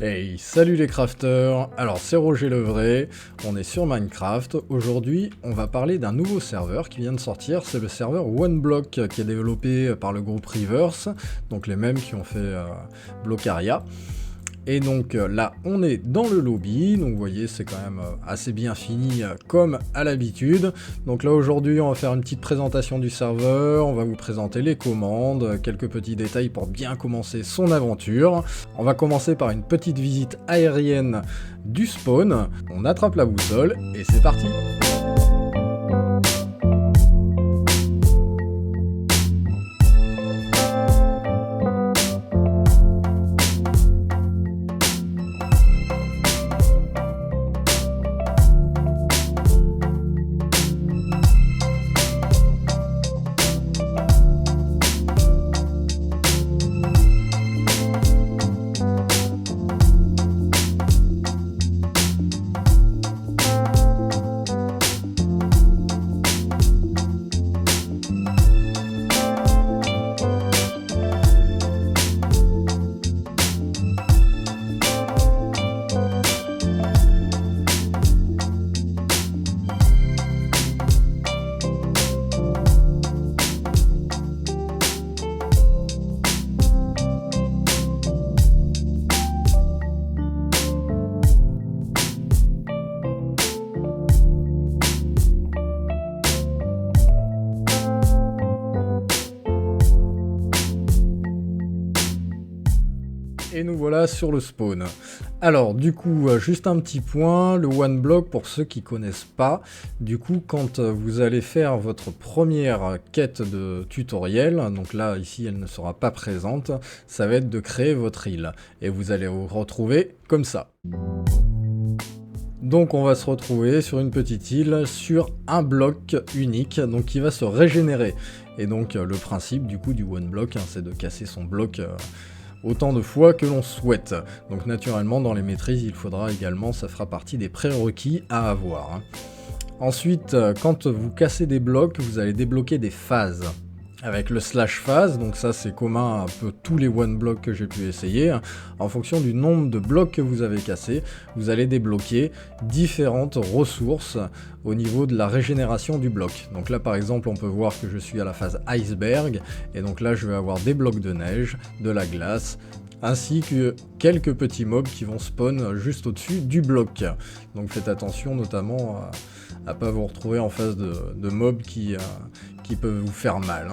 Hey, salut les crafters. Alors c'est Roger Levray, on est sur Minecraft. Aujourd'hui, on va parler d'un nouveau serveur qui vient de sortir, c'est le serveur OneBlock qui est développé par le groupe Reverse, donc les mêmes qui ont fait Blockaria. Et donc là, on est dans le lobby, donc vous voyez, c'est quand même assez bien fini comme à l'habitude. Donc là, aujourd'hui, on va faire une petite présentation du serveur, on va vous présenter les commandes, quelques petits détails pour bien commencer son aventure. On va commencer par une petite visite aérienne du spawn. On attrape la boussole et c'est parti! Et nous voilà sur le spawn. Alors du coup, juste un petit point, le OneBlock pour ceux qui connaissent pas, du coup quand vous allez faire votre première quête de tutoriel, donc là ici elle ne sera pas présente, ça va être de créer votre île. Et vous allez vous retrouver comme ça. Donc on va se retrouver sur une petite île, sur un bloc unique, donc qui va se régénérer. Et donc le principe du coup du OneBlock, c'est de casser son bloc autant de fois que l'on souhaite. Donc naturellement dans les maîtrises il faudra également, ça fera partie des prérequis à avoir. Ensuite quand vous cassez des blocs, vous allez débloquer des phases. Avec le slash phase, donc ça c'est commun à un peu tous les OneBlock que j'ai pu essayer, en fonction du nombre de blocs que vous avez cassés, vous allez débloquer différentes ressources au niveau de la régénération du bloc. Donc là par exemple on peut voir que je suis à la phase iceberg, et donc là je vais avoir des blocs de neige, de la glace, ainsi que quelques petits mobs qui vont spawn juste au-dessus du bloc. Donc faites attention notamment à pas vous retrouver en face de mobs qui peuvent vous faire mal.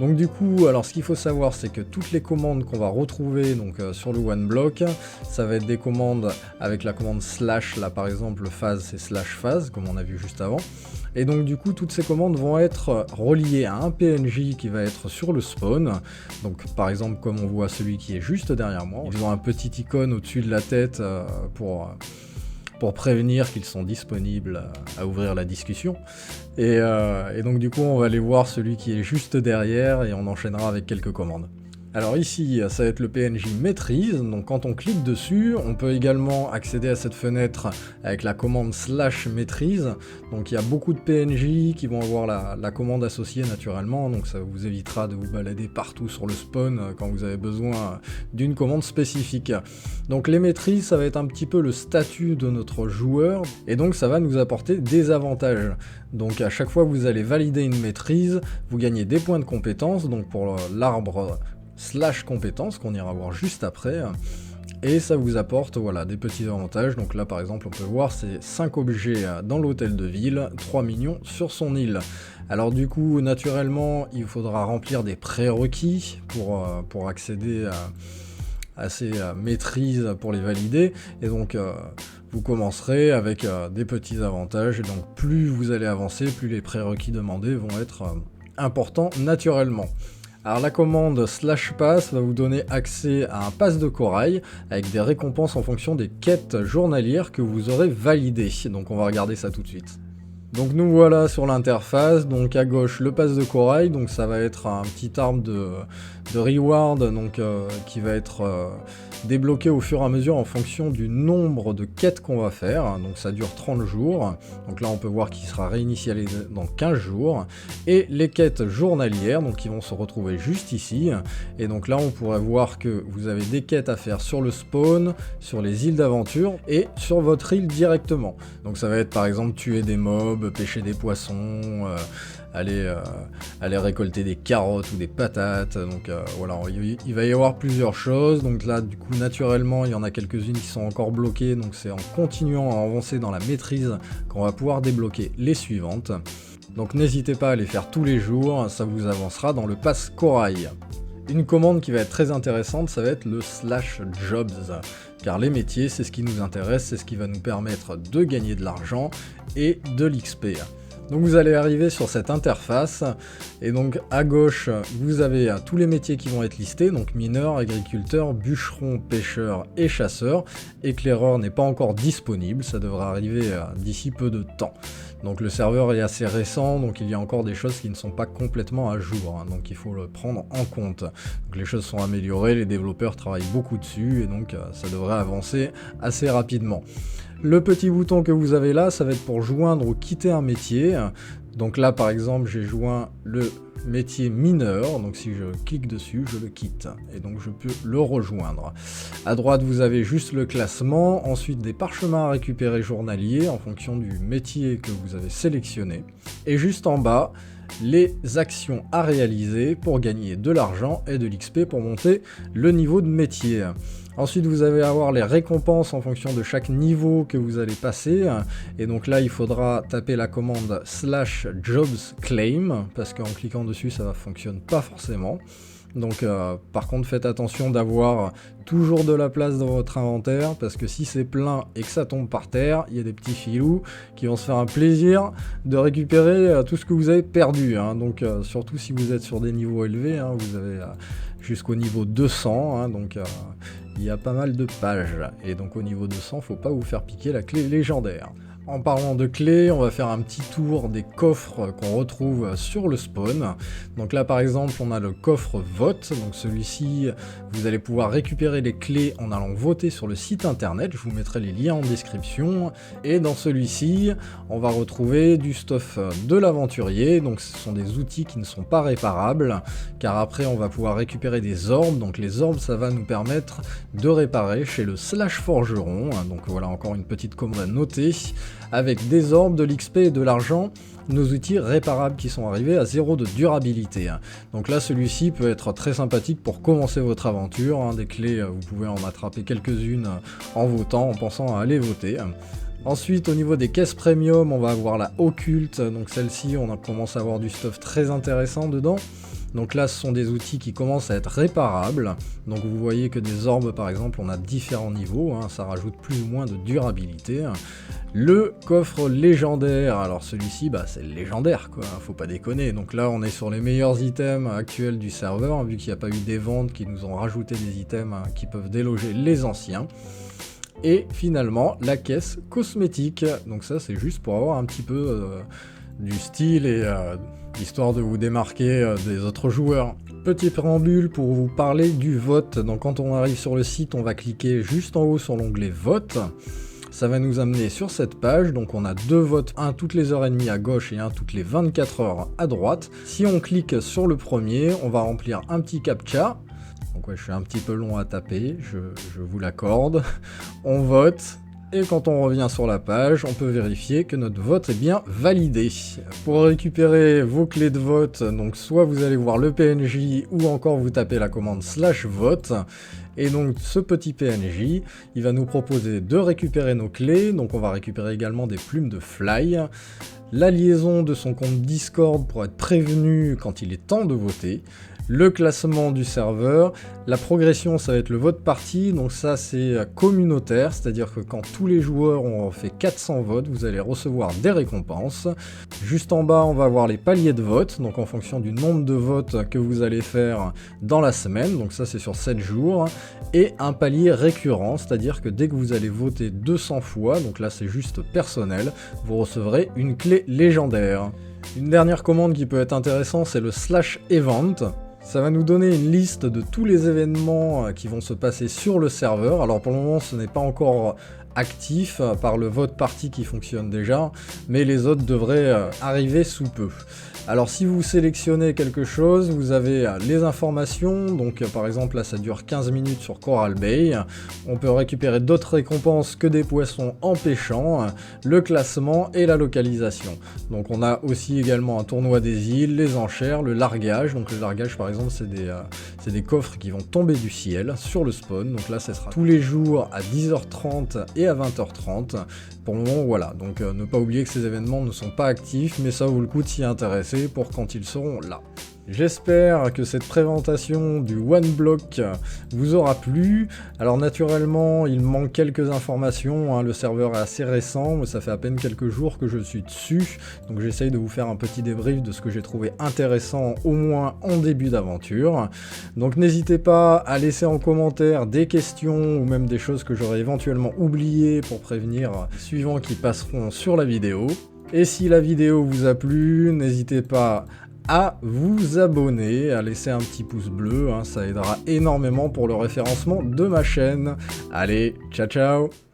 Donc du coup, alors ce qu'il faut savoir, c'est que toutes les commandes qu'on va retrouver donc, sur le OneBlock, ça va être des commandes avec la commande slash, là par exemple phase c'est slash phase, comme on a vu juste avant. Et donc du coup, toutes ces commandes vont être reliées à un PNJ qui va être sur le spawn. Donc par exemple, comme on voit celui qui est juste derrière moi, ils ont un petit icône au-dessus de la tête pour prévenir qu'ils sont disponibles à ouvrir la discussion. Et donc du coup on va aller voir celui qui est juste derrière et on enchaînera avec quelques commandes. Alors ici, ça va être le PNJ maîtrise, donc quand on clique dessus, on peut également accéder à cette fenêtre avec la commande slash maîtrise. Donc il y a beaucoup de PNJ qui vont avoir la commande associée naturellement, donc ça vous évitera de vous balader partout sur le spawn quand vous avez besoin d'une commande spécifique. Donc les maîtrises, ça va être un petit peu le statut de notre joueur, et donc ça va nous apporter des avantages. Donc à chaque fois que vous allez valider une maîtrise, vous gagnez des points de compétence, donc pour l'arbre slash compétences qu'on ira voir juste après, et ça vous apporte voilà, des petits avantages. Donc là par exemple on peut voir c'est 5 objets dans l'hôtel de ville, 3 millions sur son île. Alors du coup naturellement il faudra remplir des prérequis pour accéder à ces maîtrises pour les valider, et donc vous commencerez avec des petits avantages, et donc plus vous allez avancer, plus les prérequis demandés vont être importants naturellement. Alors la commande slash pass va vous donner accès à un pass de corail avec des récompenses en fonction des quêtes journalières que vous aurez validées. Donc on va regarder ça tout de suite. Donc nous voilà sur l'interface, donc à gauche le pass de corail, donc ça va être un petit arbre de reward donc, qui va être débloqué au fur et à mesure en fonction du nombre de quêtes qu'on va faire, donc ça dure 30 jours, donc là on peut voir qu'il sera réinitialisé dans 15 jours, et les quêtes journalières, donc qui vont se retrouver juste ici, et donc là on pourrait voir que vous avez des quêtes à faire sur le spawn, sur les îles d'aventure, et sur votre île directement, donc ça va être par exemple tuer des mobs, pêcher des poissons, aller récolter des carottes ou des patates, donc voilà, il va y avoir plusieurs choses, donc là du coup naturellement il y en a quelques-unes qui sont encore bloquées, donc c'est en continuant à avancer dans la maîtrise qu'on va pouvoir débloquer les suivantes, donc n'hésitez pas à les faire tous les jours, ça vous avancera dans le pass corail. Une commande qui va être très intéressante, ça va être le /jobs, car les métiers c'est ce qui nous intéresse, c'est ce qui va nous permettre de gagner de l'argent et de l'XP. Donc vous allez arriver sur cette interface, et donc à gauche vous avez tous les métiers qui vont être listés, donc mineur, agriculteur, bûcheron, pêcheur et chasseur. Éclaireur n'est pas encore disponible, ça devrait arriver d'ici peu de temps. Donc le serveur est assez récent, donc il y a encore des choses qui ne sont pas complètement à jour, hein, donc il faut le prendre en compte. Donc les choses sont améliorées, les développeurs travaillent beaucoup dessus, et donc ça devrait avancer assez rapidement. Le petit bouton que vous avez là, ça va être pour joindre ou quitter un métier. Donc là par exemple j'ai joint le métier mineur, donc si je clique dessus je le quitte et donc je peux le rejoindre. À droite vous avez juste le classement, ensuite des parchemins à récupérer journaliers en fonction du métier que vous avez sélectionné, et juste en bas les actions à réaliser pour gagner de l'argent et de l'XP pour monter le niveau de métier. Ensuite vous allez avoir les récompenses en fonction de chaque niveau que vous allez passer, et donc là il faudra taper la commande /jobsclaim, parce qu'en cliquant dessus ça ne fonctionne pas forcément. Donc par contre faites attention d'avoir toujours de la place dans votre inventaire, parce que si c'est plein et que ça tombe par terre, il y a des petits filous qui vont se faire un plaisir de récupérer tout ce que vous avez perdu, hein. Donc surtout si vous êtes sur des niveaux élevés, hein, vous avez jusqu'au niveau 200, hein, donc il y a pas mal de pages, et donc au niveau 200 faut pas vous faire piquer la clé légendaire. En parlant de clés, on va faire un petit tour des coffres qu'on retrouve sur le spawn. Donc là par exemple on a le coffre vote, donc celui-ci vous allez pouvoir récupérer les clés en allant voter sur le site internet, je vous mettrai les liens en description, et dans celui-ci on va retrouver du stuff de l'aventurier, donc ce sont des outils qui ne sont pas réparables, car après on va pouvoir récupérer des orbes, donc les orbes ça va nous permettre de réparer chez le /forgeron, donc voilà encore une petite commande à noter, avec des orbes, de l'XP et de l'argent, nos outils réparables qui sont arrivés à 0 de durabilité. Donc là celui-ci peut être très sympathique pour commencer votre aventure, hein. Des clés vous pouvez en attraper quelques-unes en votant, en pensant à aller voter. Ensuite au niveau des caisses premium on va avoir la occulte, donc celle-ci on commence à avoir du stuff très intéressant dedans. Donc là ce sont des outils qui commencent à être réparables, donc vous voyez que des orbes par exemple on a différents niveaux, hein, ça rajoute plus ou moins de durabilité. Le coffre légendaire, alors celui-ci c'est légendaire quoi, faut pas déconner, donc là on est sur les meilleurs items actuels du serveur, hein, vu qu'il n'y a pas eu des ventes qui nous ont rajouté des items qui peuvent déloger les anciens. Et finalement la caisse cosmétique, donc ça c'est juste pour avoir un petit peu du style et histoire de vous démarquer des autres joueurs. Petit préambule pour vous parler du vote, donc quand on arrive sur le site on va cliquer juste en haut sur l'onglet vote. Ça va nous amener sur cette page, donc on a deux votes, un toutes les heures et demie à gauche et un toutes les 24 heures à droite. Si on clique sur le premier, on va remplir un petit captcha. Donc ouais, je suis un petit peu long à taper, je vous l'accorde. On vote, et quand on revient sur la page, on peut vérifier que notre vote est bien validé. Pour récupérer vos clés de vote, donc soit vous allez voir le PNJ, ou encore vous tapez la commande /vote. Et donc ce petit PNJ, il va nous proposer de récupérer nos clés, donc on va récupérer également des plumes de fly, la liaison de son compte Discord pour être prévenu quand il est temps de voter, le classement du serveur, la progression ça va être le vote party, donc ça c'est communautaire, c'est-à-dire que quand tous les joueurs ont fait 400 votes, vous allez recevoir des récompenses. Juste en bas on va avoir les paliers de vote, donc en fonction du nombre de votes que vous allez faire dans la semaine, donc ça c'est sur 7 jours, et un palier récurrent, c'est-à-dire que dès que vous allez voter 200 fois, donc là c'est juste personnel, vous recevrez une clé légendaire. Une dernière commande qui peut être intéressante, c'est le /event. Ça va nous donner une liste de tous les événements qui vont se passer sur le serveur. Alors pour le moment, ce n'est pas encore actif par le vote party qui fonctionne déjà, mais les autres devraient arriver sous peu. Alors si vous sélectionnez quelque chose, vous avez les informations, donc par exemple là ça dure 15 minutes sur Coral Bay, on peut récupérer d'autres récompenses que des poissons en pêchant, le classement et la localisation. Donc on a aussi également un tournoi des îles, les enchères, le largage, donc le largage par exemple c'est des coffres qui vont tomber du ciel sur le spawn, donc là ça sera tous les jours à 10h30 et à 20h30. Pour le moment voilà, donc ne pas oublier que ces événements ne sont pas actifs, mais ça vaut le coup de s'y intéresser pour quand ils seront là. J'espère que cette présentation du OneBlock vous aura plu. Alors naturellement, il manque quelques informations, hein. Le serveur est assez récent, mais ça fait à peine quelques jours que je suis dessus. Donc j'essaye de vous faire un petit débrief de ce que j'ai trouvé intéressant, au moins en début d'aventure. Donc n'hésitez pas à laisser en commentaire des questions ou même des choses que j'aurais éventuellement oubliées pour prévenir les suivants qui passeront sur la vidéo. Et si la vidéo vous a plu, n'hésitez pas à vous abonner, à laisser un petit pouce bleu, hein, ça aidera énormément pour le référencement de ma chaîne. Allez, ciao ciao!